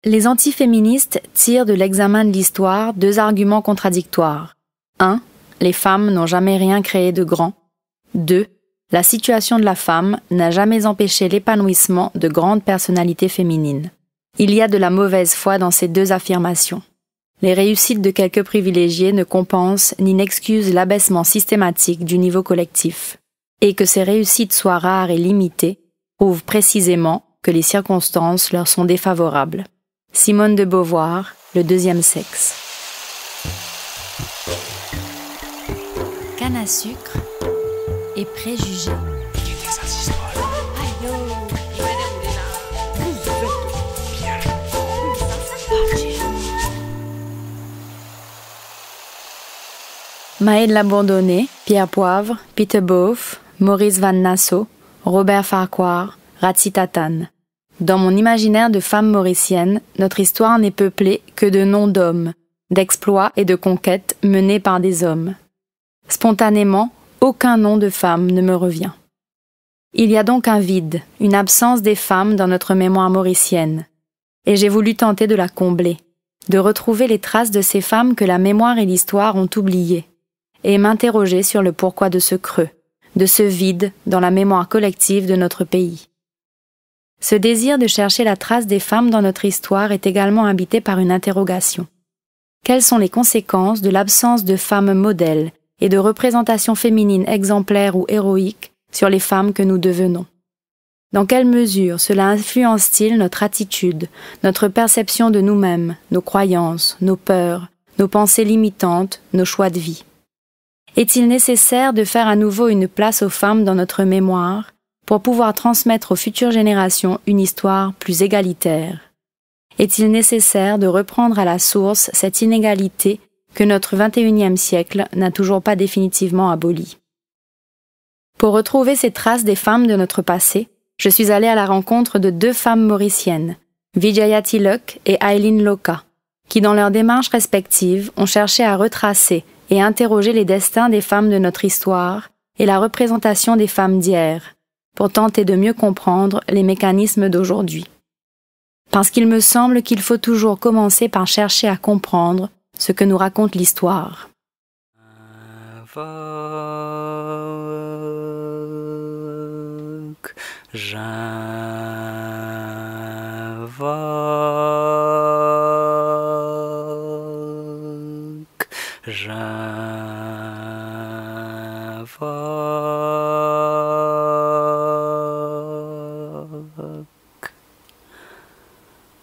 Les antiféministes tirent de l'examen de l'histoire 2 arguments contradictoires. 1. Les femmes n'ont jamais rien créé de grand. 2. La situation de la femme n'a jamais empêché l'épanouissement de grandes personnalités féminines. Il y a de la mauvaise foi dans ces 2 affirmations. Les réussites de quelques privilégiés ne compensent ni n'excusent l'abaissement systématique du niveau collectif. Et que ces réussites soient rares et limitées prouve précisément que les circonstances leur sont défavorables. Simone de Beauvoir, Le deuxième sexe. Canne à sucre et préjugés. Maëlle Labourdonnais, Pierre Poivre, Peter Boef, Maurice Van Nassau, Robert Farquhar, Ratzi Tatan. Dans mon imaginaire de femme mauricienne, notre histoire n'est peuplée que de noms d'hommes, d'exploits et de conquêtes menés par des hommes. Spontanément, aucun nom de femme ne me revient. Il y a donc un vide, une absence des femmes dans notre mémoire mauricienne. Et j'ai voulu tenter de la combler, de retrouver les traces de ces femmes que la mémoire et l'histoire ont oubliées, et m'interroger sur le pourquoi de ce creux, de ce vide dans la mémoire collective de notre pays. Ce désir de chercher la trace des femmes dans notre histoire est également habité par une interrogation. Quelles sont les conséquences de l'absence de femmes modèles et de représentations féminines exemplaires ou héroïques sur les femmes que nous devenons? Dans quelle mesure cela influence-t-il notre attitude, notre perception de nous-mêmes, nos croyances, nos peurs, nos pensées limitantes, nos choix de vie? Est-il nécessaire de faire à nouveau une place aux femmes dans notre mémoire pour pouvoir transmettre aux futures générations une histoire plus égalitaire? Est-il nécessaire de reprendre à la source cette inégalité que notre 21e siècle n'a toujours pas définitivement abolie? Pour retrouver ces traces des femmes de notre passé, je suis allée à la rencontre de 2 femmes mauriciennes, Vijaya Tilok et Aileen Loka, qui dans leurs démarches respectives ont cherché à retracer et interroger les destins des femmes de notre histoire et la représentation des femmes d'hier, pour tenter de mieux comprendre les mécanismes d'aujourd'hui. Parce qu'il me semble qu'il faut toujours commencer par chercher à comprendre ce que nous raconte l'histoire.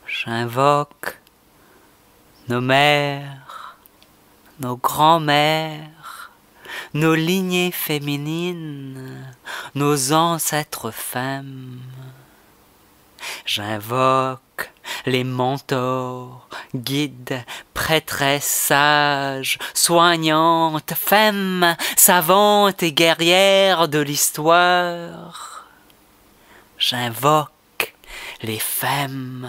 J'invoque nos mères, nos grands-mères, nos lignées féminines, nos ancêtres femmes. J'invoque les mentors, guides, prêtresses sages, soignantes, femmes, savantes et guerrières de l'histoire. J'invoque les femmes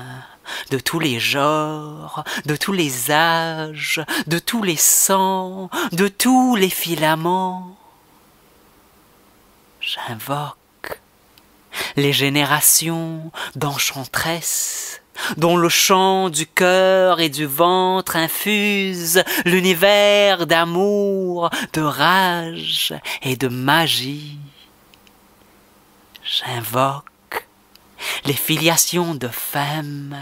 de tous les genres, de tous les âges, de tous les sangs, de tous les filaments. J'invoque les générations d'enchantresses, dont le chant du cœur et du ventre infuse l'univers d'amour, de rage et de magie. J'invoque les filiations de femmes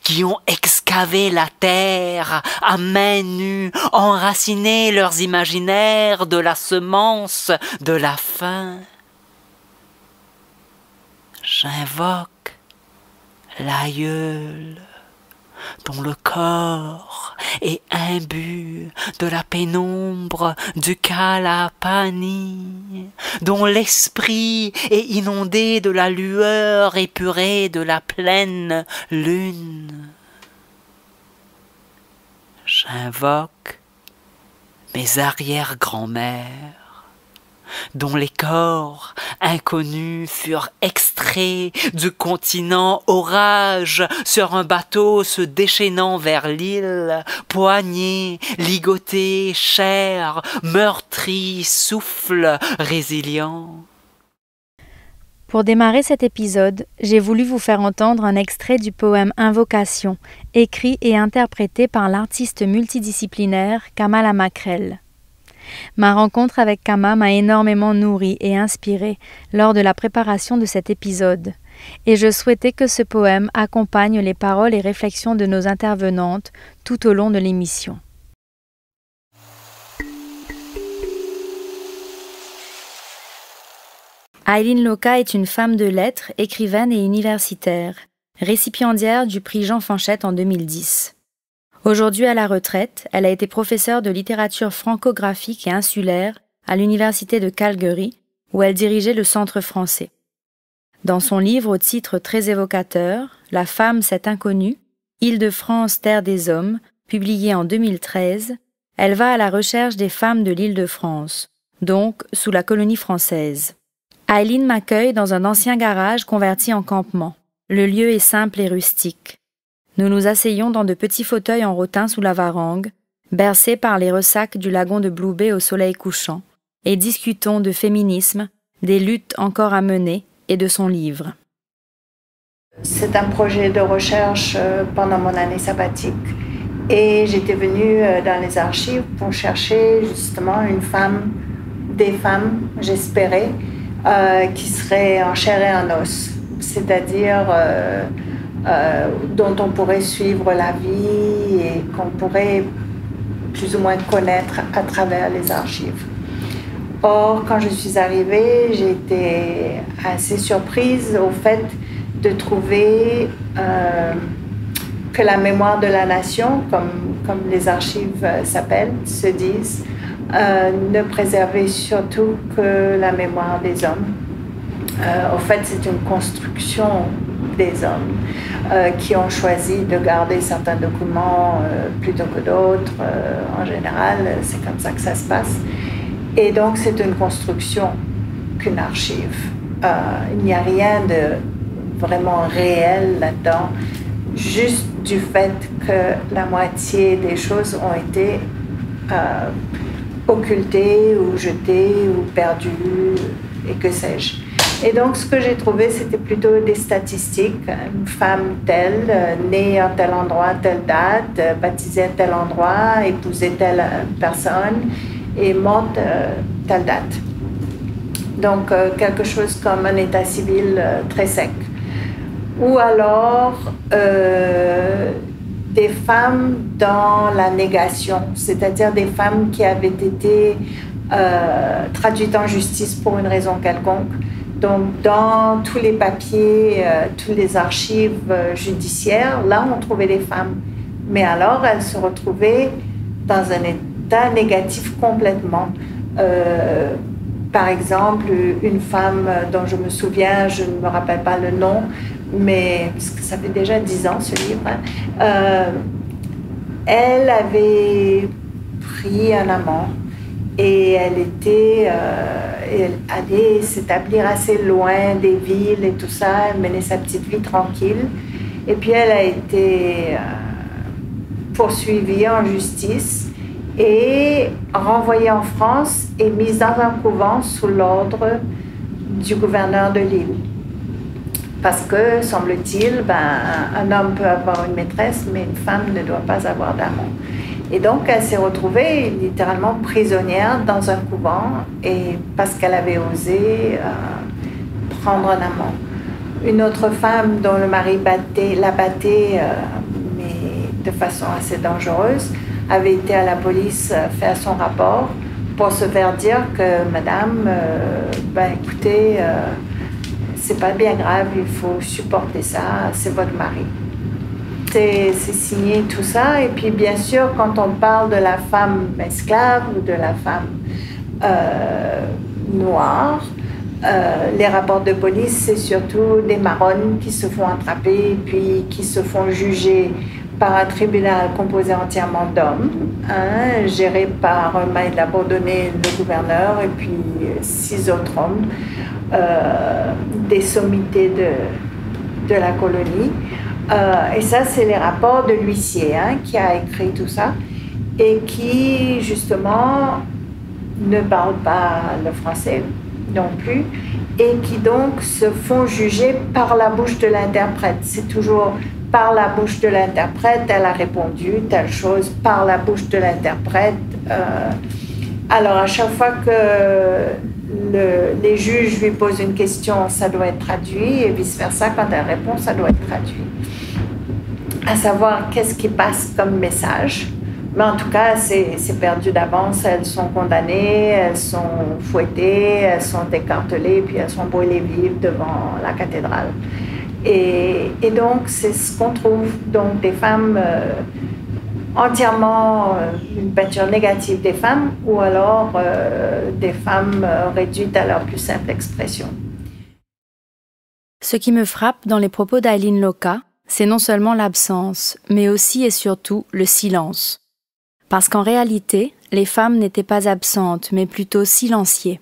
qui ont excavé la terre à main nue, enraciné leurs imaginaires de la semence de la faim. J'invoque l'aïeul dont le corps est imbu de la pénombre du Kalapani, dont l'esprit est inondé de la lueur épurée de la pleine lune. J'invoque mes arrière-grand-mères, dont les corps inconnus furent extraits du continent orage sur un bateau se déchaînant vers l'île, poignés, ligotés, chairs, meurtris, souffle résilient. Pour démarrer cet épisode, j'ai voulu vous faire entendre un extrait du poème Invocation, écrit et interprété par l'artiste multidisciplinaire Kamala Macrel. Ma rencontre avec Kama m'a énormément nourrie et inspirée lors de la préparation de cet épisode, et je souhaitais que ce poème accompagne les paroles et réflexions de nos intervenantes tout au long de l'émission. Aileen Loka est une femme de lettres, écrivaine et universitaire, récipiendaire du prix Jean Fanchette en 2010. Aujourd'hui à la retraite, elle a été professeure de littérature francographique et insulaire à l'université de Calgary, où elle dirigeait le Centre français. Dans son livre au titre très évocateur, La femme, cette inconnue, Île-de-France, terre des hommes, publié en 2013, elle va à la recherche des femmes de l'Île-de-France, donc sous la colonie française. Aileen m'accueille dans un ancien garage converti en campement. Le lieu est simple et rustique. Nous nous asseyons dans de petits fauteuils en rotin sous la varangue, bercés par les ressacs du lagon de Blue Bay au soleil couchant, et discutons de féminisme, des luttes encore à mener et de son livre. C'est un projet de recherche pendant mon année sabbatique et j'étais venue dans les archives pour chercher justement des femmes, j'espérais, qui seraient en chair et en os, c'est-à-dire dont on pourrait suivre la vie et qu'on pourrait plus ou moins connaître à travers les archives. Or, quand je suis arrivée, j'ai été assez surprise au fait de trouver que la mémoire de la nation, comme les archives se disent, ne préservait surtout que la mémoire des hommes. Au fait, c'est une construction des hommes qui ont choisi de garder certains documents plutôt que d'autres. En général, c'est comme ça que ça se passe. Et donc, c'est une construction qu'une archive. Il n'y a rien de vraiment réel là-dedans, juste du fait que la moitié des choses ont été occultées ou jetées ou perdues et que sais-je. Et donc, ce que j'ai trouvé, c'était plutôt des statistiques. Une femme telle, née à tel endroit, telle date, baptisée à tel endroit, épousée telle personne et morte telle date. Donc, quelque chose comme un état civil très sec. Ou alors, des femmes dans la négation, c'est-à-dire des femmes qui avaient été traduites en justice pour une raison quelconque. Donc, dans tous les papiers, toutes les archives judiciaires, là, on trouvait des femmes. Mais alors, elles se retrouvaient dans un état négatif complètement. Par exemple, une femme dont je me souviens, je ne me rappelle pas le nom, mais parce que ça fait déjà 10 ans ce livre, elle avait pris un amant et elle allait s'établir assez loin des villes et tout ça, elle menait sa petite vie tranquille. Et puis elle a été poursuivie en justice et renvoyée en France et mise dans un couvent sous l'ordre du gouverneur de l'île. Parce que, semble-t-il, un homme peut avoir une maîtresse, mais une femme ne doit pas avoir d'amant. Et donc, elle s'est retrouvée littéralement prisonnière dans un couvent et parce qu'elle avait osé prendre un amant. Une autre femme dont le mari la battait, mais de façon assez dangereuse, avait été à la police faire son rapport pour se faire dire que madame, écoutez, c'est pas bien grave, il faut supporter ça, c'est votre mari. C'est signé tout ça, et puis bien sûr, quand on parle de la femme esclave ou de la femme noire, les rapports de police, c'est surtout des marronnes qui se font attraper, puis qui se font juger par un tribunal composé entièrement d'hommes, géré par Maïd Labordonné, le gouverneur, et puis 6 autres hommes, des sommités de la colonie. Et ça, c'est les rapports de l'huissier qui a écrit tout ça et qui, justement, ne parle pas le français, non plus, et qui donc se font juger par la bouche de l'interprète. C'est toujours par la bouche de l'interprète, elle a répondu telle chose, par la bouche de l'interprète. Alors à chaque fois que les juges lui posent une question, ça doit être traduit, et vice-versa, quand elle répond, ça doit être traduit. À savoir qu'est-ce qui passe comme message. Mais en tout cas, c'est perdu d'avance. Elles sont condamnées, elles sont fouettées, elles sont écartelées, puis elles sont brûlées vives devant la cathédrale. Et donc, c'est ce qu'on trouve. Donc, des femmes entièrement, une peinture négative des femmes, ou alors des femmes réduites à leur plus simple expression. Ce qui me frappe dans les propos d'Aileen Loka, c'est non seulement l'absence, mais aussi et surtout le silence. Parce qu'en réalité, les femmes n'étaient pas absentes, mais plutôt silenciées.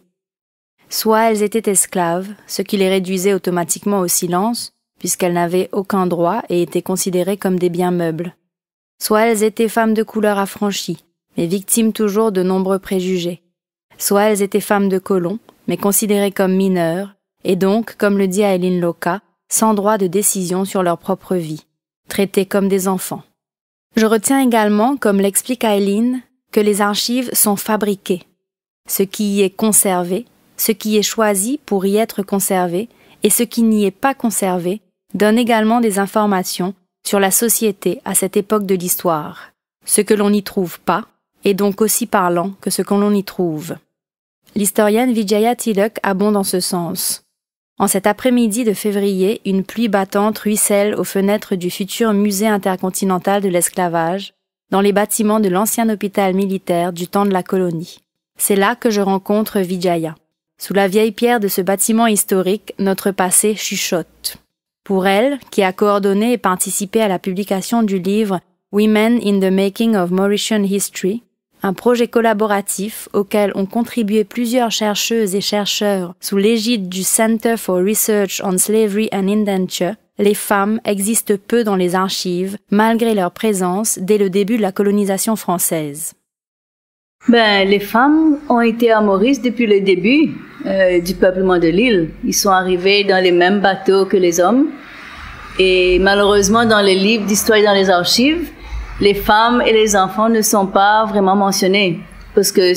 Soit elles étaient esclaves, ce qui les réduisait automatiquement au silence, puisqu'elles n'avaient aucun droit et étaient considérées comme des biens meubles. Soit elles étaient femmes de couleur affranchies, mais victimes toujours de nombreux préjugés. Soit elles étaient femmes de colons, mais considérées comme mineures, et donc, comme le dit Aileen Loka, sans droit de décision sur leur propre vie, traitées comme des enfants. Je retiens également, comme l'explique Aileen, que les archives sont fabriquées. Ce qui y est conservé, ce qui est choisi pour y être conservé, et ce qui n'y est pas conservé, donne également des informations sur la société à cette époque de l'histoire. Ce que l'on n'y trouve pas est donc aussi parlant que ce que l'on y trouve. L'historienne Vijaya Tilak abonde en ce sens. En cet après-midi de février, une pluie battante ruisselle aux fenêtres du futur musée intercontinental de l'esclavage, dans les bâtiments de l'ancien hôpital militaire du temps de la colonie. C'est là que je rencontre Vijaya. Sous la vieille pierre de ce bâtiment historique, notre passé chuchote. Pour elle, qui a coordonné et participé à la publication du livre Women in the Making of Mauritian History, un projet collaboratif auquel ont contribué plusieurs chercheuses et chercheurs sous l'égide du Center for Research on Slavery and Indenture, les femmes existent peu dans les archives, malgré leur présence dès le début de la colonisation française. Les femmes ont été à Maurice depuis le début du peuplement de l'île. Ils sont arrivés dans les mêmes bateaux que les hommes. Et malheureusement, dans les livres d'histoire et dans les archives, les femmes et les enfants ne sont pas vraiment mentionnés parce que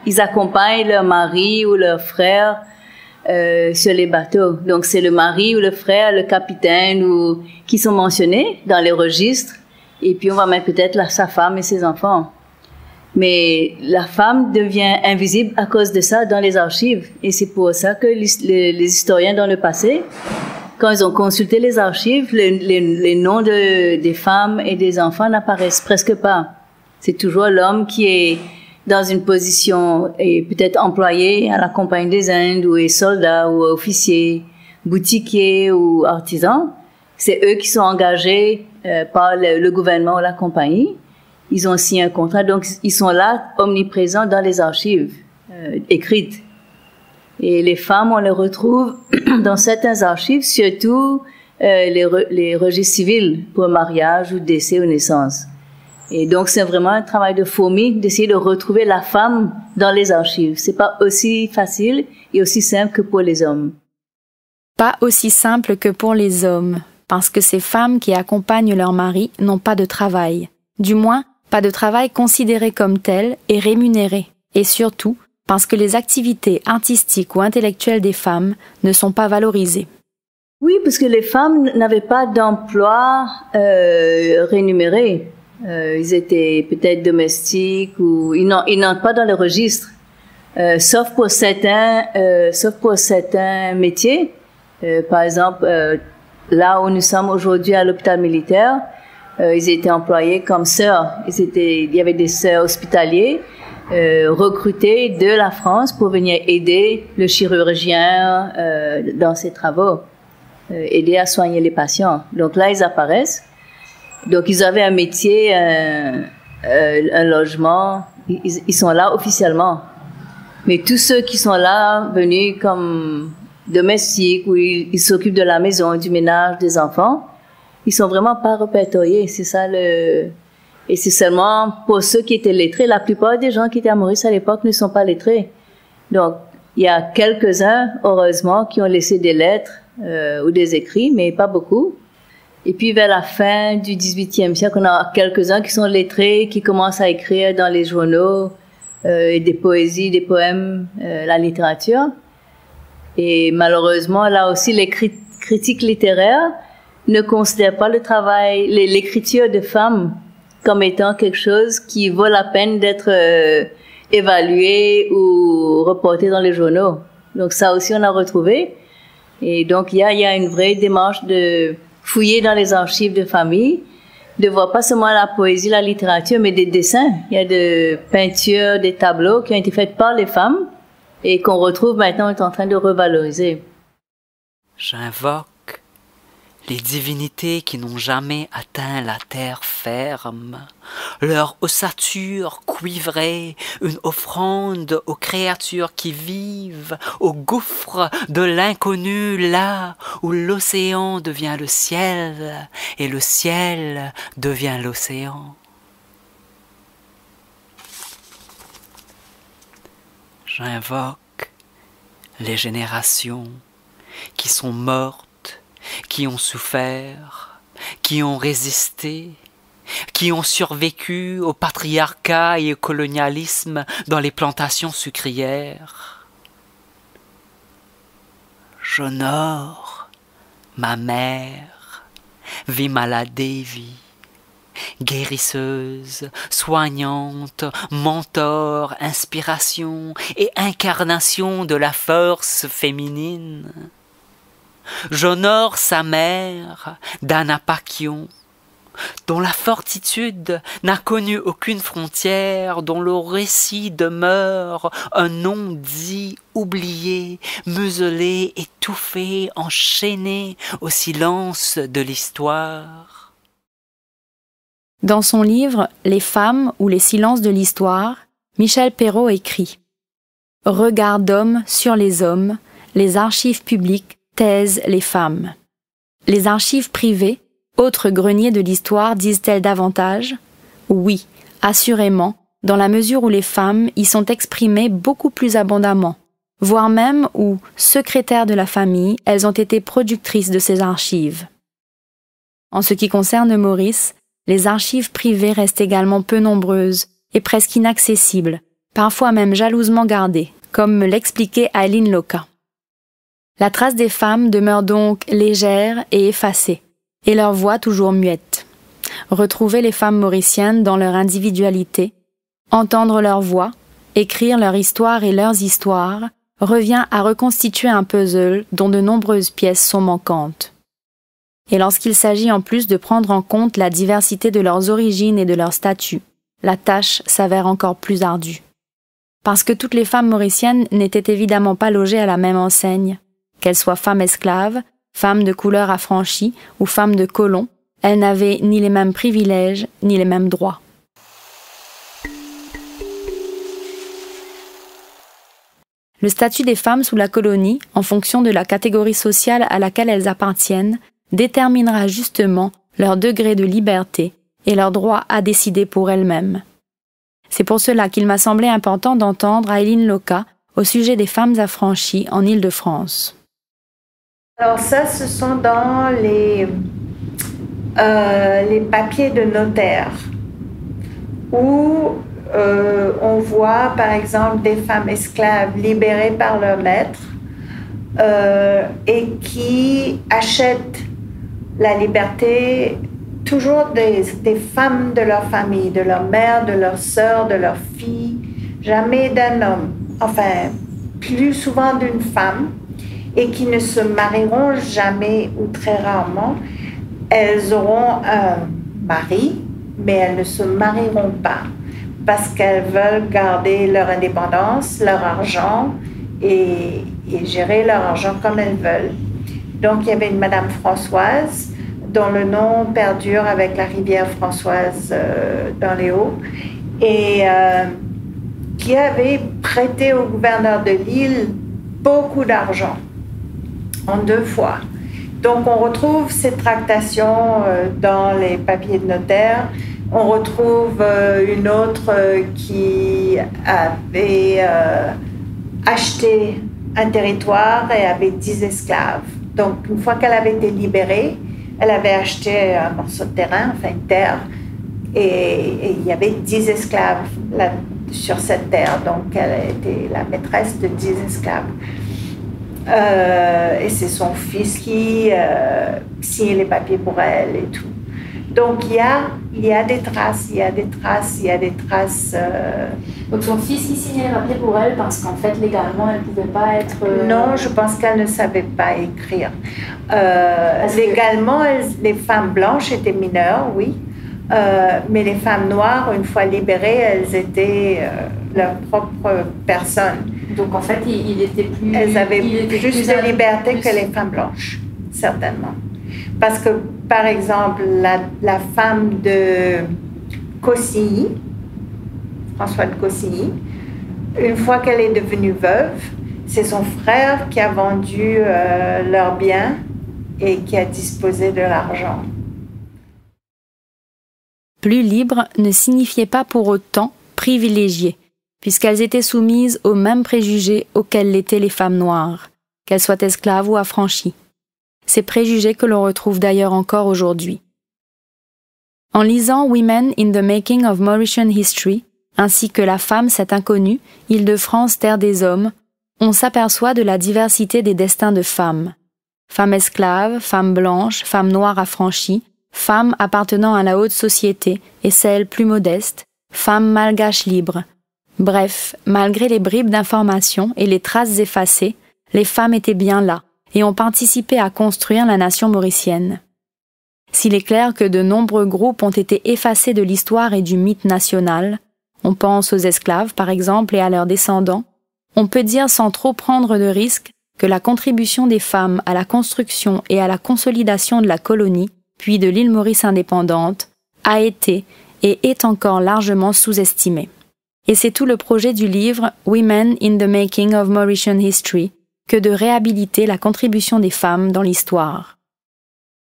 ils accompagnent leur mari ou leur frère sur les bateaux. Donc c'est le mari ou le frère, le capitaine qui sont mentionnés dans les registres. Et puis on va mettre peut-être sa femme et ses enfants. Mais la femme devient invisible à cause de ça dans les archives. Et c'est pour ça que les historiens dans le passé, quand ils ont consulté les archives, les noms des femmes et des enfants n'apparaissent presque pas. C'est toujours l'homme qui est dans une position et peut-être employé à la Compagnie des Indes ou est soldat ou officier, boutiquier ou artisan. C'est eux qui sont engagés par le gouvernement ou la compagnie. Ils ont signé un contrat, donc ils sont là, omniprésents dans les archives écrites. Et les femmes, on les retrouve dans certains archives, surtout les registres civils pour mariage ou décès ou naissance. Et donc, c'est vraiment un travail de fourmi d'essayer de retrouver la femme dans les archives. C'est pas aussi facile et aussi simple que pour les hommes. Pas aussi simple que pour les hommes, parce que ces femmes qui accompagnent leur mari n'ont pas de travail. Du moins, pas de travail considéré comme tel et rémunéré. Et surtout, parce que les activités artistiques ou intellectuelles des femmes ne sont pas valorisées. Oui, parce que les femmes n'avaient pas d'emploi rémunéré. Ils étaient peut-être domestiques ou ils n'entrent pas dans les registres, sauf pour certains métiers. Par exemple, là où nous sommes aujourd'hui à l'hôpital militaire, ils étaient employés comme sœurs. Il y avait des sœurs hospitaliers recrutés de la France pour venir aider le chirurgien dans ses travaux, aider à soigner les patients. Donc là, ils apparaissent. Donc ils avaient un métier, un logement. Ils sont là officiellement. Mais tous ceux qui sont là, venus comme domestiques, ou ils s'occupent de la maison, du ménage, des enfants, ils sont vraiment pas répertoriés. C'est ça et c'est seulement pour ceux qui étaient lettrés. La plupart des gens qui étaient à Maurice à l'époque ne sont pas lettrés. Donc, Il y a quelques-uns, heureusement, qui ont laissé des lettres ou des écrits, mais pas beaucoup. Et puis vers la fin du XVIIIe siècle, on a quelques-uns qui sont lettrés, qui commencent à écrire dans les journaux des poésies, des poèmes, la littérature. Et malheureusement, là aussi, les critiques littéraires ne considèrent pas le travail, l'écriture de femmes comme étant quelque chose qui vaut la peine d'être évalué ou reporté dans les journaux. Donc ça aussi, on a retrouvé. Et donc, il y a une vraie démarche de fouiller dans les archives de famille, de voir pas seulement la poésie, la littérature, mais des dessins. Il y a des peintures, des tableaux qui ont été faits par les femmes et qu'on retrouve maintenant, on est en train de revaloriser. J'invoque les divinités qui n'ont jamais atteint la terre ferme, leur ossature cuivrée, une offrande aux créatures qui vivent au gouffre de l'inconnu, là où l'océan devient le ciel et le ciel devient l'océan. J'invoque les générations qui sont mortes, qui ont souffert, qui ont résisté, qui ont survécu au patriarcat et au colonialisme dans les plantations sucrières. J'honore ma mère, Vimala Devi, guérisseuse, soignante, mentor, inspiration et incarnation de la force féminine. J'honore sa mère, Dana Pakion, dont la fortitude n'a connu aucune frontière, dont le récit demeure un non-dit, oublié, muselé, étouffé, enchaîné au silence de l'histoire. Dans son livre « Les femmes ou les silences de l'histoire », Michel Perrault écrit « Regard d'homme sur les hommes, les archives publiques taisent les femmes. Les archives privées, autres greniers de l'histoire, disent-elles davantage? Oui, assurément, dans la mesure où les femmes y sont exprimées beaucoup plus abondamment, voire même où, secrétaires de la famille, elles ont été productrices de ces archives. En ce qui concerne Maurice, les archives privées restent également peu nombreuses et presque inaccessibles, parfois même jalousement gardées, comme me l'expliquait Aileen Loka. La trace des femmes demeure donc légère et effacée, et leur voix toujours muette. Retrouver les femmes mauriciennes dans leur individualité, entendre leur voix, écrire leur histoire et leurs histoires, revient à reconstituer un puzzle dont de nombreuses pièces sont manquantes. Et lorsqu'il s'agit en plus de prendre en compte la diversité de leurs origines et de leurs statuts, la tâche s'avère encore plus ardue. Parce que toutes les femmes mauriciennes n'étaient évidemment pas logées à la même enseigne. Qu'elles soient femmes esclaves, femmes de couleur affranchie ou femmes de colons, elles n'avaient ni les mêmes privilèges ni les mêmes droits. Le statut des femmes sous la colonie, en fonction de la catégorie sociale à laquelle elles appartiennent, déterminera justement leur degré de liberté et leur droit à décider pour elles-mêmes. C'est pour cela qu'il m'a semblé important d'entendre Aileen Loka au sujet des femmes affranchies en Île-de-France. Alors ça, ce sont dans les papiers de notaire où on voit par exemple des femmes esclaves libérées par leur maître et qui achètent la liberté toujours des femmes de leur famille, de leur mère, de leur sœur, de leur fille, jamais d'un homme, enfin plus souvent d'une femme, et qui ne se marieront jamais ou très rarement. Elles auront un mari, mais elles ne se marieront pas parce qu'elles veulent garder leur indépendance, leur argent et gérer leur argent comme elles veulent. Donc, il y avait une Madame Françoise dont le nom perdure avec la rivière Françoise dans les Hauts et qui avait prêté au gouverneur de l'île beaucoup d'argent. En 2 fois. Donc, on retrouve ces tractations dans les papiers de notaire. On retrouve une autre qui avait acheté un territoire et avait 10 esclaves. Donc, une fois qu'elle avait été libérée, elle avait acheté un morceau de terrain, enfin une terre, et il y avait 10 esclaves là, sur cette terre. Donc, elle était la maîtresse de 10 esclaves. Et c'est son fils qui signait les papiers pour elle et tout. Donc, il y a des traces. Donc son fils qui signait les papiers pour elle parce qu'en fait, légalement, elle ne pouvait pas être... Non, je pense qu'elle ne savait pas écrire. Légalement, les femmes blanches étaient mineures, oui. Mais les femmes noires, une fois libérées, elles étaient leur propre personne. Donc en fait, elles avaient plus de liberté que les femmes blanches, certainement. Parce que, par exemple, la femme de Cossigny, François de Cossigny, une fois qu'elle est devenue veuve, c'est son frère qui a vendu leurs biens et qui a disposé de l'argent. Plus libres ne signifiait pas pour autant privilégiées, puisqu'elles étaient soumises aux mêmes préjugés auxquels l'étaient les femmes noires, qu'elles soient esclaves ou affranchies. Ces préjugés que l'on retrouve d'ailleurs encore aujourd'hui. En lisant Women in the Making of Mauritian History, ainsi que La femme, cette inconnue, Île-de-France, terre des hommes, on s'aperçoit de la diversité des destins de femmes. Femmes esclaves, femmes blanches, femmes noires affranchies, femmes appartenant à la haute société et celles plus modestes, femmes malgaches libres. Bref, malgré les bribes d'informations et les traces effacées, les femmes étaient bien là et ont participé à construire la nation mauricienne. S'il est clair que de nombreux groupes ont été effacés de l'histoire et du mythe national, on pense aux esclaves par exemple et à leurs descendants, on peut dire sans trop prendre de risques que la contribution des femmes à la construction et à la consolidation de la colonie, puis de l'île Maurice indépendante, a été et est encore largement sous-estimée. Et c'est tout le projet du livre Women in the Making of Mauritian History que de réhabiliter la contribution des femmes dans l'histoire.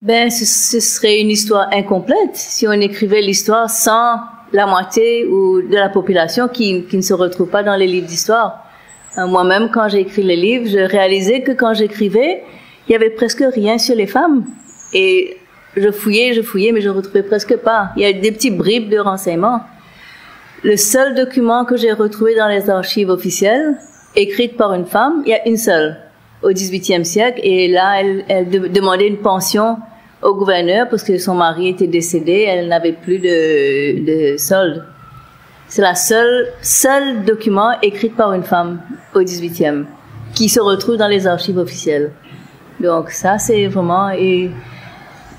Ce serait une histoire incomplète si on écrivait l'histoire sans la moitié ou de la population qui ne se retrouve pas dans les livres d'histoire. Moi-même, quand j'ai écrit les livres, je réalisais que quand j'écrivais, il y avait presque rien sur les femmes. Et je fouillais, mais je retrouvais presque pas. Il y a des petits bribes de renseignements. Le seul document que j'ai retrouvé dans les archives officielles, écrite par une femme, il y a une seule, au XVIIIe siècle. Et là, elle demandait une pension au gouverneur parce que son mari était décédé, elle n'avait plus de solde. C'est la seul document écrit par une femme au XVIIIe qui se retrouve dans les archives officielles. Donc ça, c'est vraiment... Et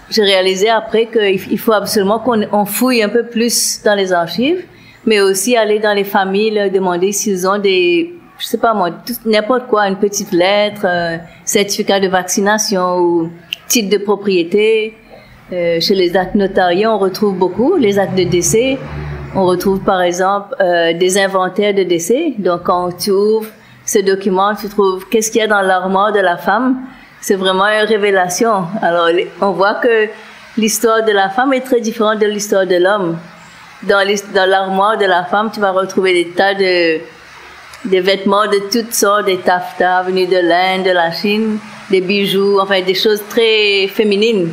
j'ai réalisé après qu'il faut absolument qu'on fouille un peu plus dans les archives, mais aussi aller dans les familles, leur demander s'ils ont des... Je sais pas moi, n'importe quoi, une petite lettre, certificat de vaccination ou titre de propriété. Chez les actes notariés, on retrouve beaucoup les actes de décès. On retrouve par exemple des inventaires de décès. Donc quand tu ouvres ce document, tu trouves qu'est-ce qu'il y a dans l'armoire de la femme. C'est vraiment une révélation. Alors on voit que l'histoire de la femme est très différente de l'histoire de l'homme. Dans l'armoire de la femme, tu vas retrouver des tas de vêtements de toutes sortes, des taffetas venus de l'Inde, de la Chine, des bijoux, enfin des choses très féminines.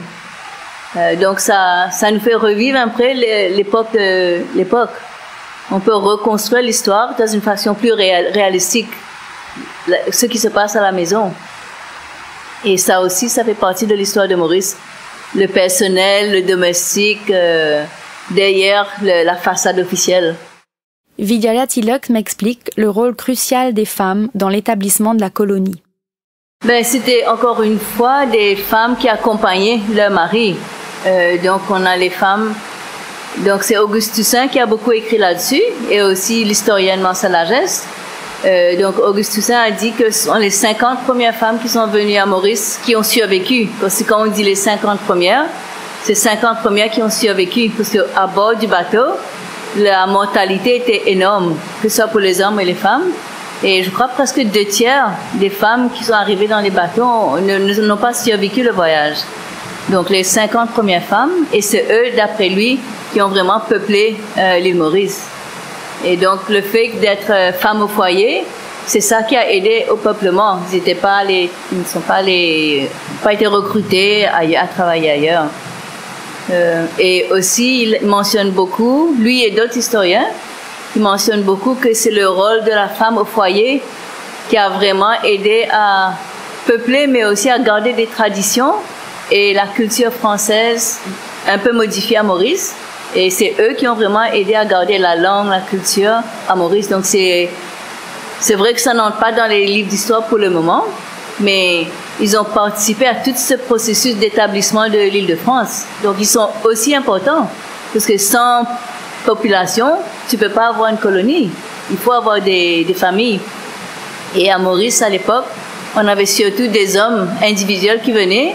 Donc ça nous fait revivre après l'époque. On peut reconstruire l'histoire dans une façon plus réalistique, ce qui se passe à la maison. Et ça aussi, ça fait partie de l'histoire de Maurice. Le personnel, le domestique, derrière la façade officielle. Vidyala Tilak m'explique le rôle crucial des femmes dans l'établissement de la colonie. C'était encore une fois des femmes qui accompagnaient leur mari. Donc on a les femmes. Donc c'est Auguste Toussaint qui a beaucoup écrit là-dessus et aussi l'historienne Marcel Lageste. Donc Auguste Toussaint a dit que ce sont les 50 premières femmes qui sont venues à Maurice qui ont survécu. Parce que quand on dit les 50 premières, c'est 50 premières qui ont survécu. Parce qu'à bord du bateau, la mortalité était énorme, que ce soit pour les hommes et les femmes. Et je crois presque 2/3 des femmes qui sont arrivées dans les bateaux n'ont pas survécu le voyage. Donc les 50 premières femmes, et c'est eux, d'après lui, qui ont vraiment peuplé l'île Maurice. Et donc le fait d'être femme au foyer, c'est ça qui a aidé au peuplement. Ils ne sont pas été recrutés à travailler ailleurs. Et aussi, il mentionne beaucoup, lui et d'autres historiens, ils mentionnent beaucoup que c'est le rôle de la femme au foyer qui a vraiment aidé à peupler, mais aussi à garder des traditions et la culture française un peu modifiée à Maurice. Et c'est eux qui ont vraiment aidé à garder la langue, la culture à Maurice. Donc c'est vrai que ça n'entre pas dans les livres d'histoire pour le moment, mais ils ont participé à tout ce processus d'établissement de l'Île-de-France. Donc ils sont aussi importants, parce que sans population, tu peux pas avoir une colonie. Il faut avoir des familles. Et à Maurice, à l'époque, on avait surtout des hommes individuels qui venaient,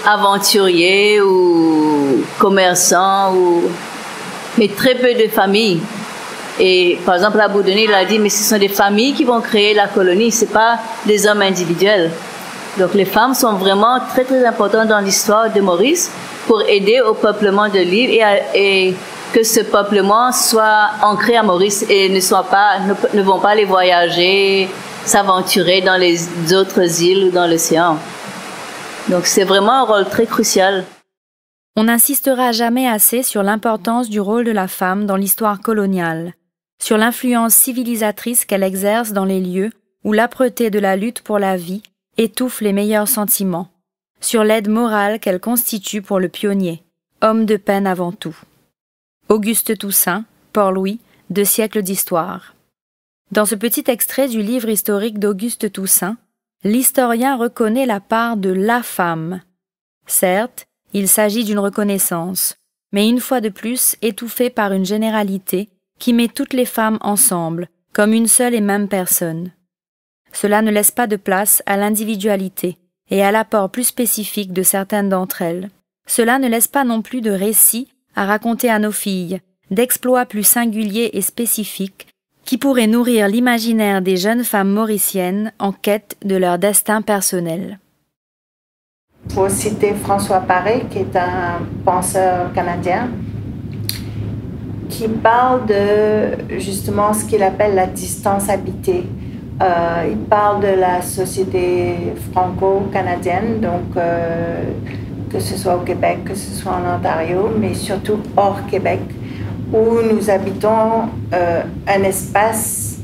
aventuriers ou commerçants, mais très peu de familles. Et par exemple, à Bourdonnais, il a dit, mais ce sont des familles qui vont créer la colonie, c'est pas des hommes individuels. Donc les femmes sont vraiment très très importantes dans l'histoire de Maurice pour aider au peuplement de l'île et que ce peuplement soit ancré à Maurice et ne vont pas aller voyager, s'aventurer dans les autres îles ou dans l'océan. Donc c'est vraiment un rôle très crucial. On n'insistera jamais assez sur l'importance du rôle de la femme dans l'histoire coloniale, sur l'influence civilisatrice qu'elle exerce dans les lieux où l'âpreté de la lutte pour la vie étouffe les meilleurs sentiments, sur l'aide morale qu'elle constitue pour le pionnier, homme de peine avant tout. Auguste Toussaint, Port-Louis, 2 siècles d'histoire. Dans ce petit extrait du livre historique d'Auguste Toussaint, l'historien reconnaît la part de la femme. Certes, il s'agit d'une reconnaissance, mais une fois de plus étouffée par une généralité qui met toutes les femmes ensemble, comme une seule et même personne. Cela ne laisse pas de place à l'individualité et à l'apport plus spécifique de certaines d'entre elles. Cela ne laisse pas non plus de récits à raconter à nos filles, d'exploits plus singuliers et spécifiques qui pourraient nourrir l'imaginaire des jeunes femmes mauriciennes en quête de leur destin personnel. Pour citer François Paré, qui est un penseur canadien, qui parle de justement ce qu'il appelle la distance habitée. Il parle de la société franco-canadienne, donc que ce soit au Québec, que ce soit en Ontario, mais surtout hors Québec, où nous habitons un espace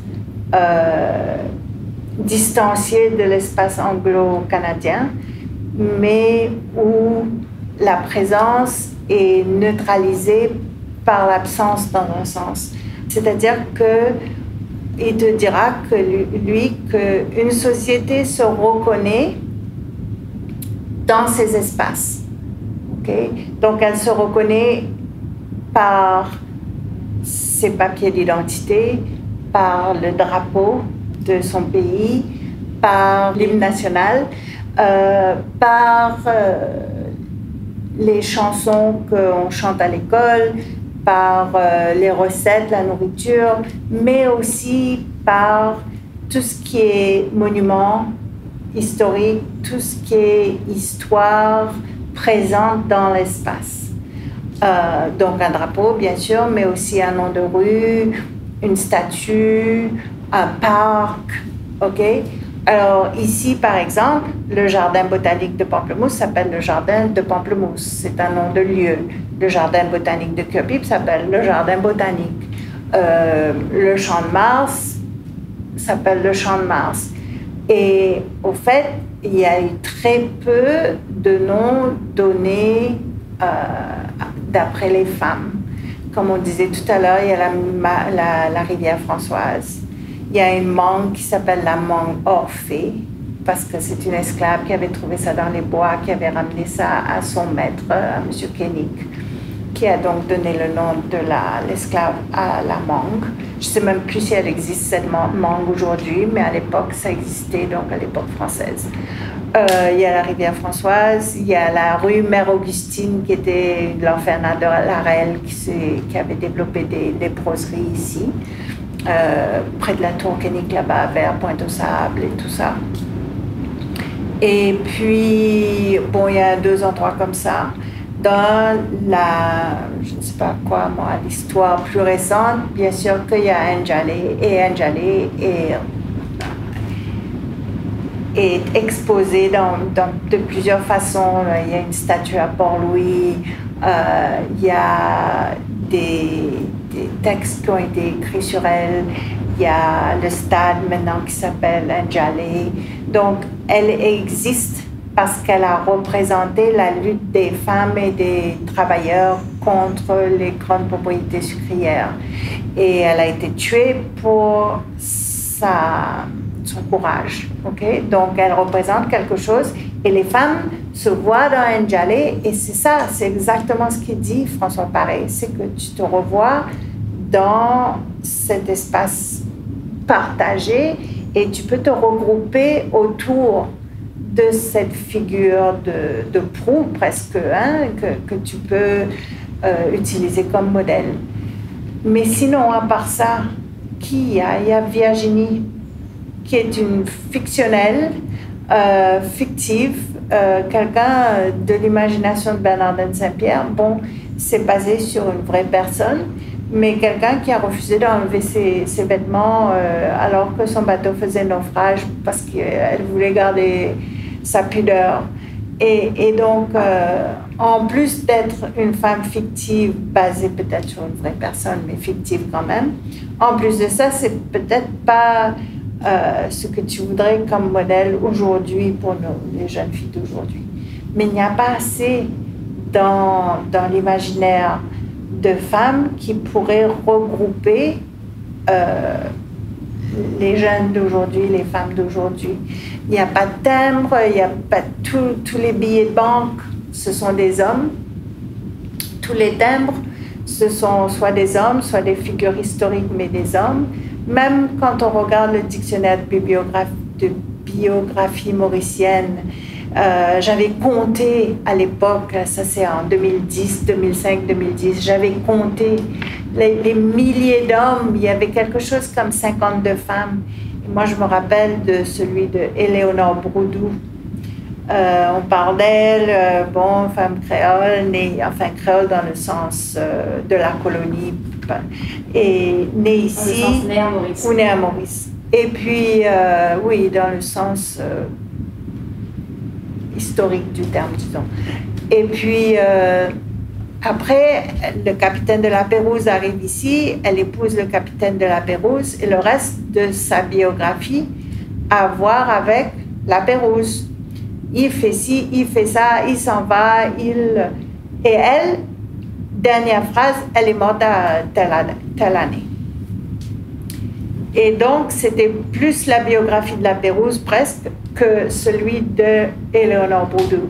distancié de l'espace anglo-canadien, mais où la présence est neutralisée par l'absence dans un sens. C'est-à-dire qu'il te dira que lui, qu'une société se reconnaît dans ces espaces. Okay? Donc elle se reconnaît par ses papiers d'identité, par le drapeau de son pays, par l'hymne national, par les chansons qu'on chante à l'école, par les recettes, la nourriture, mais aussi par tout ce qui est monument historique, tout ce qui est histoire présente dans l'espace. Donc un drapeau, bien sûr, mais aussi un nom de rue, une statue, un parc, ok? Alors ici, par exemple, le jardin botanique de Pamplemousse s'appelle le jardin de Pamplemousse. C'est un nom de lieu. Le jardin botanique de Kirkby s'appelle le jardin botanique. Le champ de Mars s'appelle le champ de Mars. Et au fait, il y a eu très peu de noms donnés d'après les femmes. Comme on disait tout à l'heure, il y a la rivière Françoise. Il y a une mangue qui s'appelle la mangue Orphée, parce que c'est une esclave qui avait trouvé ça dans les bois, qui avait ramené ça à son maître, à M. Koenig, qui a donc donné le nom de l'esclave à la mangue. Je ne sais même plus si elle existe, cette mangue aujourd'hui, mais à l'époque, ça existait, donc à l'époque française. Il y a la rivière Françoise, il y a la rue Mère Augustine, qui était l'orphelinat de la Reine, qui avait développé des léproseries ici. Près de la tour Koenig là-bas, vers Pointe-aux-Sables et tout ça. Et puis, bon, il y a 2 endroits comme ça. Dans je ne sais pas quoi, moi, l'histoire plus récente, bien sûr qu'il y a N'Djamena, et est exposée de plusieurs façons. Il y a une statue à Port-Louis, il y a des textes qui ont été écrits sur elle, il y a le stade maintenant qui s'appelle Njale. Donc, elle existe parce qu'elle a représenté la lutte des femmes et des travailleurs contre les grandes propriétés sucrières. Et elle a été tuée pour son courage. Okay? Donc, elle représente quelque chose et les femmes se voient dans Njale et c'est ça, c'est exactement ce qu'il dit François Paré, c'est que tu te revois dans cet espace partagé et tu peux te regrouper autour de cette figure de proue presque, hein, que tu peux utiliser comme modèle. Mais sinon, à part ça, qui y a? Il y a Virginie, qui est une fictionnelle, fictive, quelqu'un de l'imagination de Bernardine Saint-Pierre. Bon, c'est basé sur une vraie personne, mais quelqu'un qui a refusé d'enlever ses vêtements alors que son bateau faisait naufrage parce qu'elle voulait garder sa pudeur. Et donc, en plus d'être une femme fictive, basée peut-être sur une vraie personne, mais fictive quand même, en plus de ça, c'est peut-être pas ce que tu voudrais comme modèle aujourd'hui pour les jeunes filles d'aujourd'hui. Mais il n'y a pas assez dans l'imaginaire de femmes qui pourraient regrouper les jeunes d'aujourd'hui, les femmes d'aujourd'hui. Il n'y a pas de timbre, il n'y a pas tous les billets de banque, ce sont des hommes. Tous les timbres, ce sont soit des hommes, soit des figures historiques, mais des hommes. Même quand on regarde le dictionnaire de biographie mauricienne, j'avais compté à l'époque, ça c'est en 2010, 2005, 2010, j'avais compté les milliers d'hommes, il y avait quelque chose comme 52 femmes. Et moi je me rappelle de celui de Éléonore Broudou. On parle d'elle, bon, femme créole, créole dans le sens de la colonie, et née ici, ou née à Maurice. Et puis, oui, dans le sens historique du terme, disons. Et puis, après, le capitaine de la Pérouse arrive ici, elle épouse le capitaine de la Pérouse, et le reste de sa biographie a à voir avec la Pérouse. Il fait ci, il fait ça, il s'en va, Et elle, dernière phrase, elle est morte à telle année. Et donc, c'était plus la biographie de la Pérouse presque que celui de Éléonore Broudou.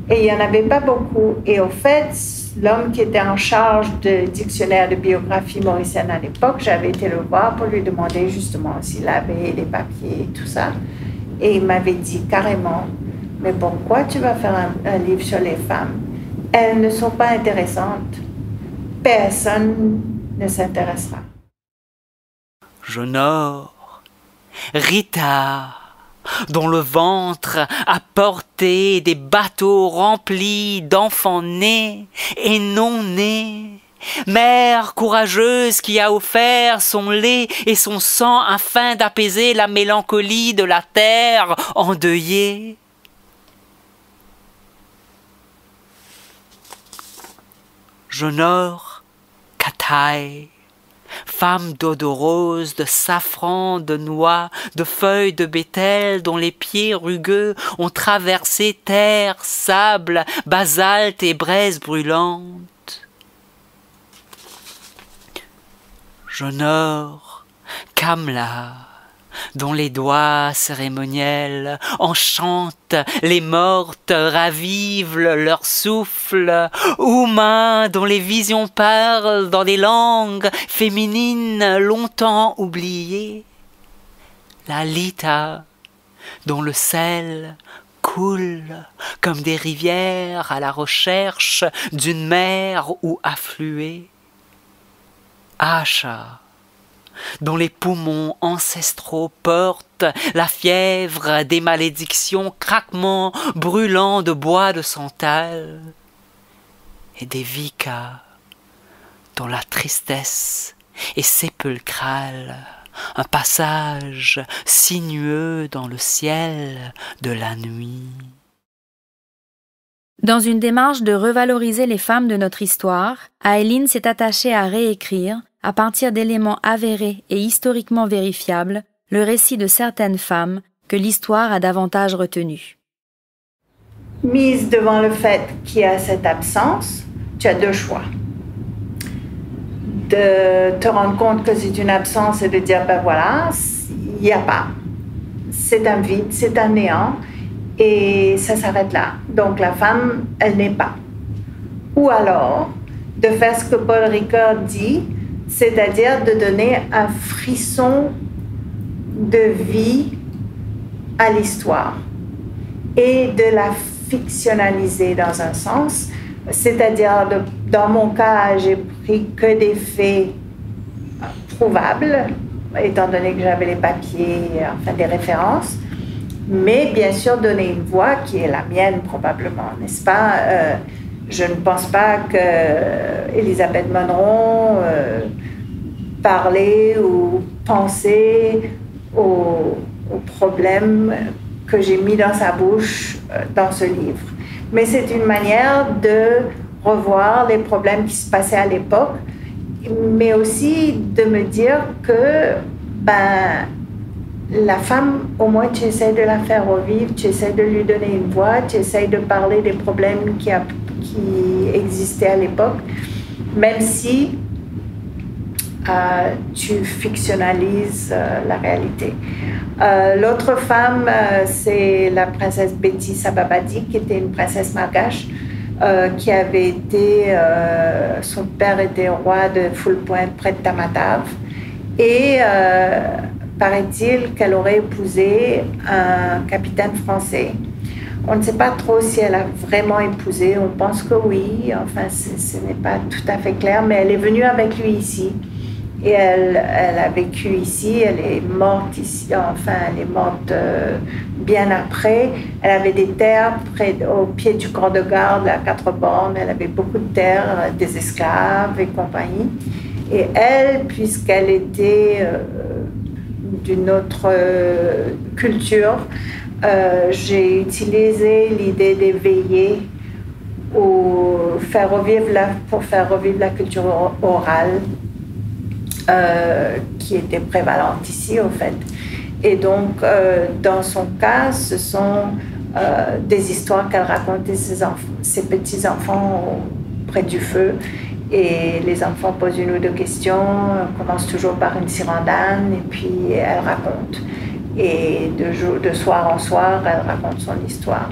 Et il n'y en avait pas beaucoup. Et au fait, l'homme qui était en charge du dictionnaire de biographie mauricienne à l'époque, j'avais été le voir pour lui demander justement s'il avait les papiers et tout ça. Et il m'avait dit carrément, mais pourquoi tu vas faire un livre sur les femmes? Elles ne sont pas intéressantes. Personne ne s'intéressera. Jonor, Rita, dont le ventre a porté des bateaux remplis d'enfants nés et non nés. Mère courageuse qui a offert son lait et son sang afin d'apaiser la mélancolie de la terre endeuillée. Jonor Kataï, femme d'eau de rose, de safran, de noix, de feuilles de bétel dont les pieds rugueux ont traversé terre, sable, basalte et braise brûlante. Jonor Kamla, dont les doigts cérémoniels enchantent les mortes, ravivent leur souffle, Ouma, dont les visions parlent dans des langues féminines longtemps oubliées, Lalita, dont le sel coule comme des rivières à la recherche d'une mer où affluer, Asha, dont les poumons ancestraux portent la fièvre des malédictions, craquements brûlants de bois de santal, et des vicas dont la tristesse est sépulcrale un passage sinueux dans le ciel de la nuit. Dans une démarche de revaloriser les femmes de notre histoire, Aileen s'est attachée à réécrire, à partir d'éléments avérés et historiquement vérifiables, le récit de certaines femmes que l'histoire a davantage retenues. Mise devant le fait qu'il y a cette absence, tu as deux choix. De te rendre compte que c'est une absence et de dire, ben voilà, il n'y a pas. C'est un vide, c'est un néant. Et ça s'arrête là. Donc la femme, elle n'est pas. Ou alors, de faire ce que Paul Ricoeur dit, c'est-à-dire de donner un frisson de vie à l'histoire et de la fictionnaliser dans un sens. C'est-à-dire, dans mon cas, j'ai pris que des faits prouvables, étant donné que j'avais les papiers, enfin des références. Mais bien sûr donner une voix qui est la mienne probablement, n'est-ce pas? Je ne pense pas que Elisabeth Monroe parlait ou pensait aux problèmes que j'ai mis dans sa bouche dans ce livre. Mais c'est une manière de revoir les problèmes qui se passaient à l'époque, mais aussi de me dire que la femme, au moins tu essaies de la faire revivre, tu essaies de lui donner une voix, tu essaies de parler des problèmes qui existaient à l'époque, même si tu fictionnalises la réalité. L'autre femme, c'est la princesse Betty Sababadi, qui était une princesse malgache, qui avait été, son père était roi de Full Point près de Tamatave, et paraît-il qu'elle aurait épousé un capitaine français. On ne sait pas trop si elle a vraiment épousé, on pense que oui, enfin ce n'est pas tout à fait clair, mais elle est venue avec lui ici. Et elle a vécu ici, elle est morte ici, enfin elle est morte bien après. Elle avait des terres au pied du corps de garde à 4 bornes, elle avait beaucoup de terres, des esclaves et compagnie. Et elle, puisqu'elle était d'une autre culture, j'ai utilisé l'idée d'éveiller pour faire revivre la culture orale qui était prévalente ici, au fait. Et donc, dans son cas, ce sont des histoires qu'elle racontait ses petits-enfants près du feu. Et les enfants posent une ou deux questions, commencent toujours par une sirendane, et puis elle raconte. Et de soir en soir, elle raconte son histoire.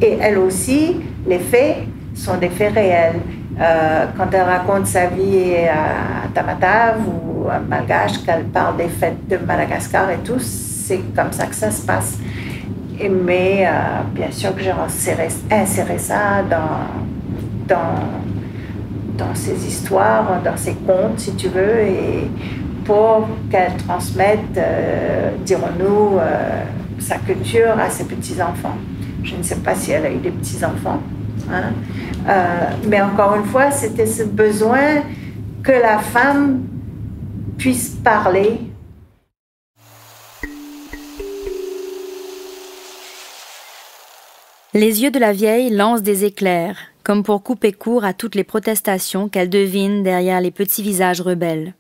Et elle aussi, les faits sont des faits réels. Quand elle raconte sa vie à Tamatave ou à Malgache, qu'elle parle des fêtes de Madagascar et tout, c'est comme ça que ça se passe. Mais bien sûr que j'ai inséré ça dans ses histoires, dans ses contes, si tu veux, et pour qu'elle transmette, dirons-nous, sa culture à ses petits-enfants. Je ne sais pas si elle a eu des petits-enfants, hein? Mais encore une fois, c'était ce besoin que la femme puisse parler. Les yeux de la vieille lancent des éclairs, comme pour couper court à toutes les protestations qu'elle devine derrière les petits visages rebelles.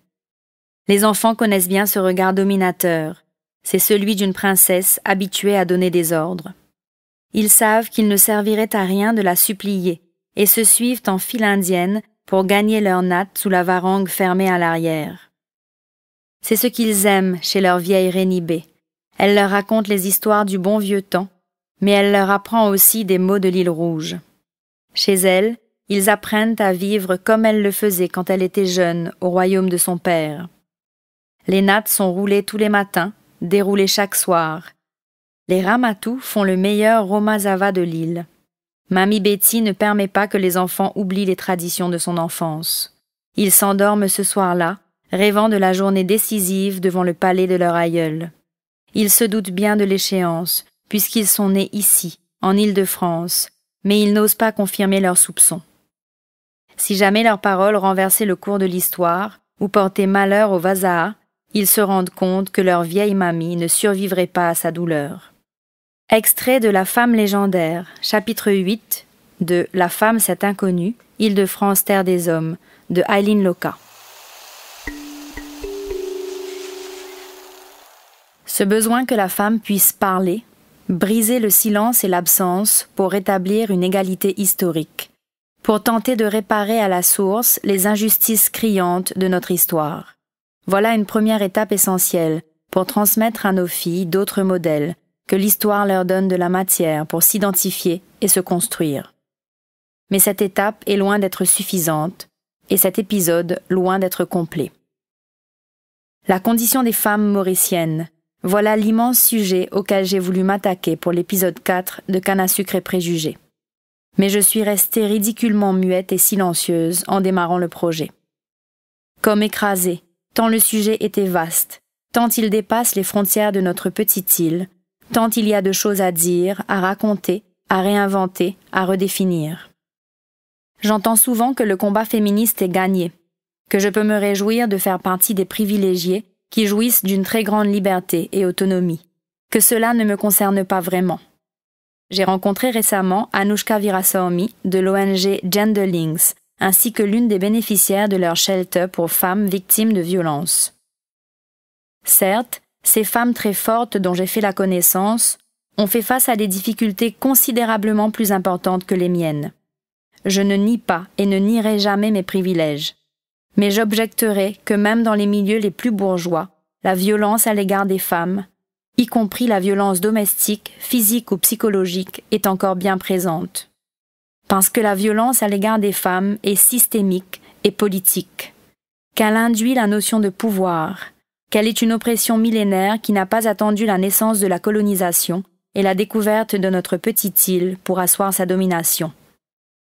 Les enfants connaissent bien ce regard dominateur. C'est celui d'une princesse habituée à donner des ordres. Ils savent qu'il ne servirait à rien de la supplier et se suivent en file indienne pour gagner leur natte sous la varangue fermée à l'arrière. C'est ce qu'ils aiment chez leur vieille Rénibé. Elle leur raconte les histoires du bon vieux temps, mais elle leur apprend aussi des mots de l'île Rouge. Chez elle, ils apprennent à vivre comme elle le faisait quand elle était jeune au royaume de son père. Les nattes sont roulées tous les matins, déroulées chaque soir. Les Ramatou font le meilleur romazava de l'île. Mamie Betty ne permet pas que les enfants oublient les traditions de son enfance. Ils s'endorment ce soir-là, rêvant de la journée décisive devant le palais de leur aïeul. Ils se doutent bien de l'échéance, puisqu'ils sont nés ici, en Île-de-France, mais ils n'osent pas confirmer leurs soupçons. Si jamais leurs paroles renversaient le cours de l'histoire ou portaient malheur au Vazaha, ils se rendent compte que leur vieille mamie ne survivrait pas à sa douleur. Extrait de La femme légendaire, chapitre 8 de La femme cette inconnue, Île-de-France, terre des hommes, de Aileen Loka. Ce besoin que la femme puisse parler, briser le silence et l'absence pour rétablir une égalité historique, pour tenter de réparer à la source les injustices criantes de notre histoire. Voilà une première étape essentielle pour transmettre à nos filles d'autres modèles, que l'histoire leur donne de la matière pour s'identifier et se construire. Mais cette étape est loin d'être suffisante, et cet épisode loin d'être complet. La condition des femmes mauriciennes, voilà l'immense sujet auquel j'ai voulu m'attaquer pour l'épisode 4 de Canne à sucre et préjugés. Mais je suis restée ridiculement muette et silencieuse en démarrant le projet. Comme écrasée, tant le sujet était vaste, tant il dépasse les frontières de notre petite île, tant il y a de choses à dire, à raconter, à réinventer, à redéfinir. J'entends souvent que le combat féministe est gagné, que je peux me réjouir de faire partie des privilégiés qui jouissent d'une très grande liberté et autonomie, que cela ne me concerne pas vraiment. J'ai rencontré récemment Anushka Virasamy de l'ONG Genderlings, ainsi que l'une des bénéficiaires de leur shelter pour femmes victimes de violences. Certes, ces femmes très fortes dont j'ai fait la connaissance ont fait face à des difficultés considérablement plus importantes que les miennes. Je ne nie pas et ne nierai jamais mes privilèges. Mais j'objecterai que même dans les milieux les plus bourgeois, la violence à l'égard des femmes, y compris la violence domestique, physique ou psychologique, est encore bien présente. Parce que la violence à l'égard des femmes est systémique et politique, qu'elle induit la notion de pouvoir, qu'elle est une oppression millénaire qui n'a pas attendu la naissance de la colonisation et la découverte de notre petite île pour asseoir sa domination.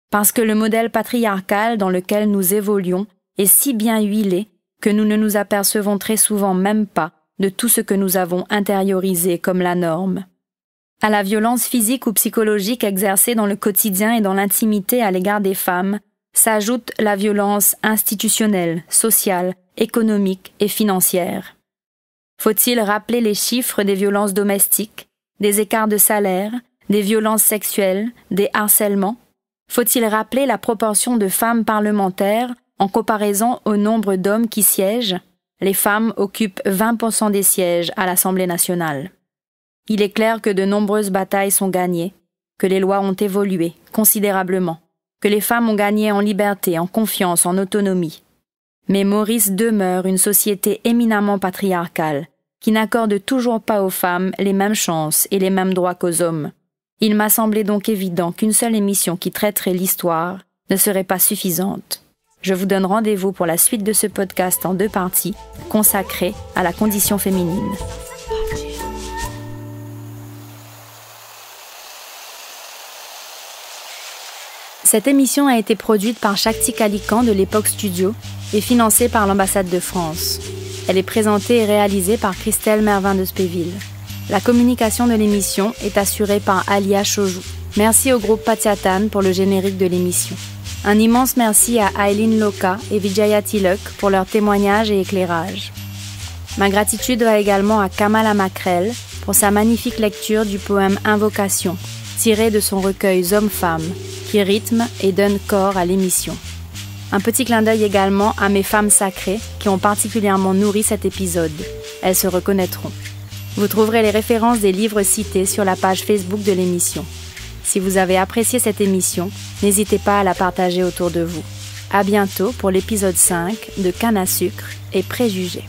Parce que le modèle patriarcal dans lequel nous évoluons est si bien huilé que nous ne nous apercevons très souvent même pas de tout ce que nous avons intériorisé comme la norme. À la violence physique ou psychologique exercée dans le quotidien et dans l'intimité à l'égard des femmes, s'ajoute la violence institutionnelle, sociale, économique et financière. Faut-il rappeler les chiffres des violences domestiques, des écarts de salaire, des violences sexuelles, des harcèlements? Faut-il rappeler la proportion de femmes parlementaires en comparaison au nombre d'hommes qui siègent? Les femmes occupent 20% des sièges à l'Assemblée nationale. Il est clair que de nombreuses batailles sont gagnées, que les lois ont évolué considérablement, que les femmes ont gagné en liberté, en confiance, en autonomie. Mais Maurice demeure une société éminemment patriarcale, qui n'accorde toujours pas aux femmes les mêmes chances et les mêmes droits qu'aux hommes. Il m'a semblé donc évident qu'une seule émission qui traiterait l'histoire ne serait pas suffisante. Je vous donne rendez-vous pour la suite de ce podcast en 2 parties, consacrées à la condition féminine. Cette émission a été produite par Shakti Kalikan de l'Époque Studio et financée par l'ambassade de France. Elle est présentée et réalisée par Christelle Mervin de Spéville. La communication de l'émission est assurée par Alia Chojou. Merci au groupe Patiatan pour le générique de l'émission. Un immense merci à Aileen Loka et Vijaya Tilak pour leurs témoignages et éclairages. Ma gratitude va également à Kamala Macrel pour sa magnifique lecture du poème Invocation, tiré de son recueil Hommes-Femmes, qui rythme et donne corps à l'émission. Un petit clin d'œil également à mes femmes sacrées qui ont particulièrement nourri cet épisode. Elles se reconnaîtront. Vous trouverez les références des livres cités sur la page Facebook de l'émission. Si vous avez apprécié cette émission, n'hésitez pas à la partager autour de vous. À bientôt pour l'épisode 5 de Canne à sucre et préjugés.